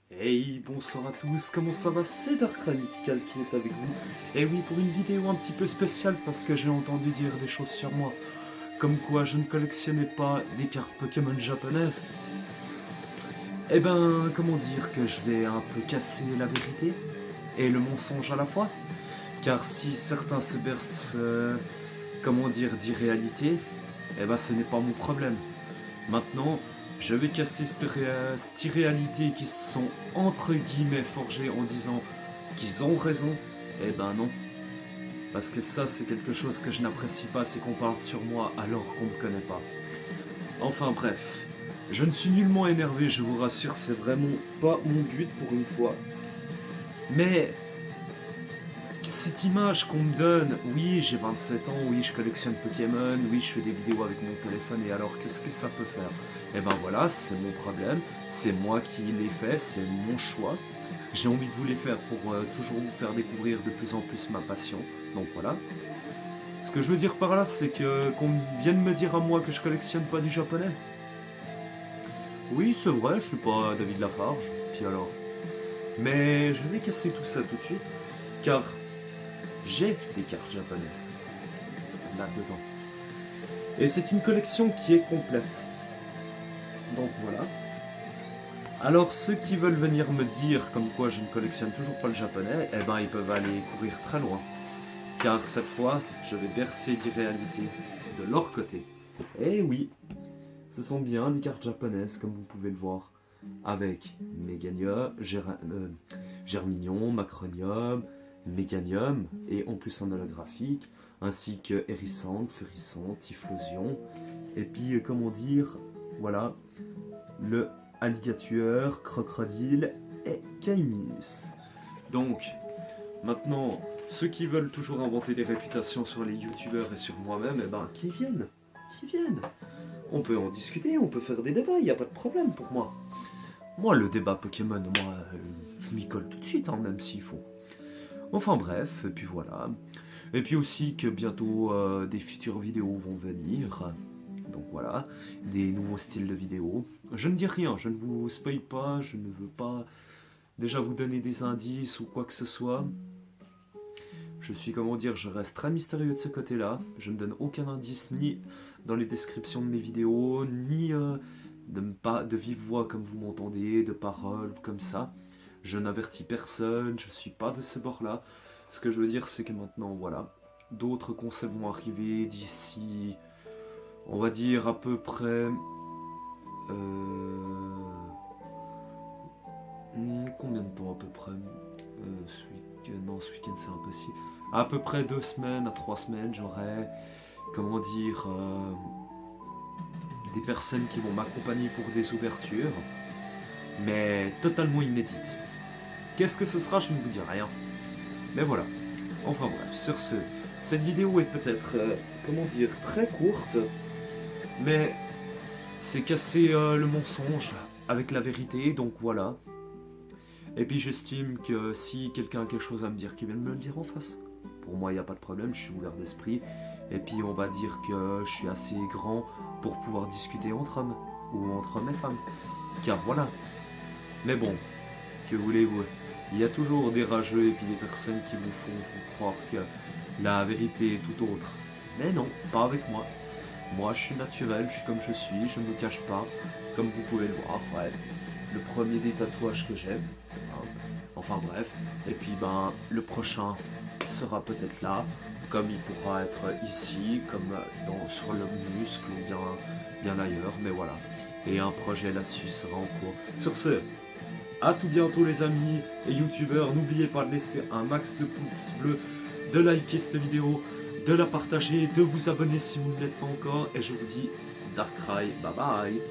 Hey, bonsoir à tous, comment ça va? C'est Darkrai Mythical qui est avec vous. Et oui, pour une vidéo un petit peu spéciale parce que j'ai entendu dire des choses sur moi. Comme quoi je ne collectionnais pas des cartes Pokémon japonaises. Eh ben, comment dire que je vais un peu casser la vérité et le mensonge à la fois. Car si certains se bercent, comment dire, d'irréalité, eh ben ce n'est pas mon problème. Maintenant, je vais casser cette irréalité qui se sont entre guillemets forgées en disant qu'ils ont raison. Eh ben non. Parce que ça, c'est quelque chose que je n'apprécie pas, c'est qu'on parle sur moi alors qu'on ne me connaît pas. Enfin bref, je ne suis nullement énervé, je vous rassure, c'est vraiment pas mon but pour une fois. Mais cette image qu'on me donne, oui j'ai 27 ans, oui je collectionne Pokémon, oui je fais des vidéos avec mon téléphone et alors qu'est-ce que ça peut faire? Et ben voilà, c'est mon problème, c'est moi qui l'ai fait, c'est mon choix. J'ai envie de vous les faire pour toujours vous faire découvrir de plus en plus ma passion, donc voilà. Ce que je veux dire par là, c'est que qu'on vienne me dire à moi que je collectionne pas du japonais. Oui c'est vrai, je suis pas David Lafarge, puis alors. Mais je vais casser tout ça tout de suite, car j'ai des cartes japonaises là-dedans. Et c'est une collection qui est complète. Donc voilà. Alors ceux qui veulent venir me dire comme quoi je ne collectionne toujours pas le japonais, eh ben ils peuvent aller courir très loin. Car cette fois, je vais bercer d'irréalité de leur côté. Eh oui, ce sont bien des cartes japonaises comme vous pouvez le voir. Avec Meganium, Germinion, Macronium, Meganium, et en plus en holographique, ainsi que Hérissant, Ferrisson, Typhlosion, et puis comment dire, voilà, le Alligatueur, Crocodile et Caiminus. Donc, maintenant, ceux qui veulent toujours inventer des réputations sur les youtubeurs et sur moi-même, eh ben, qui viennent. On peut en discuter, on peut faire des débats, il n'y a pas de problème pour moi. Moi, le débat Pokémon, moi, je m'y colle tout de suite, hein, même s'il faut. Enfin bref, et puis voilà. Et puis aussi que bientôt des futures vidéos vont venir. Donc voilà, des nouveaux styles de vidéos. Je ne dis rien, je ne vous spoil pas, je ne veux pas déjà vous donner des indices ou quoi que ce soit. Je suis, comment dire, je reste très mystérieux de ce côté-là. Je ne donne aucun indice ni dans les descriptions de mes vidéos, ni de vive voix comme vous m'entendez, de paroles comme ça. Je n'avertis personne, je suis pas de ce bord-là. Ce que je veux dire, c'est que maintenant, voilà, d'autres concepts vont arriver d'ici, on va dire à peu près... combien de temps à peu près Non, ce week-end c'est impossible. À peu près 2 semaines à 3 semaines, j'aurai, comment dire, des personnes qui vont m'accompagner pour des ouvertures, mais totalement inédites. Qu'est-ce que ce sera, je ne vous dis rien. Mais voilà. Enfin bref, sur ce, cette vidéo est peut-être, comment dire, très courte, mais c'est casser le mensonge avec la vérité, donc voilà. Et puis j'estime que si quelqu'un a quelque chose à me dire, qu'il vienne me le dire en face. Pour moi, il n'y a pas de problème, je suis ouvert d'esprit. Et puis on va dire que je suis assez grand pour pouvoir discuter entre hommes, ou entre hommes et femmes. Car voilà. Mais bon, que voulez-vous? Il y a toujours des rageux et puis des personnes qui vous font croire que la vérité est tout autre. Mais non, pas avec moi. Moi, je suis naturel, je suis comme je suis, je ne me cache pas. Comme vous pouvez le voir, ouais. Le premier des tatouages que j'aime. Enfin bref. Et puis ben, le prochain sera peut-être là. Comme il pourra être ici, comme sur le muscle ou bien ailleurs. Mais voilà. Et un projet là-dessus sera en cours. Sur ce, à tout bientôt les amis et youtubeurs. N'oubliez pas de laisser un max de pouces bleus, de liker cette vidéo, de la partager, de vous abonner si vous ne l'êtes pas encore. Et je vous dis Darkrai, bye bye.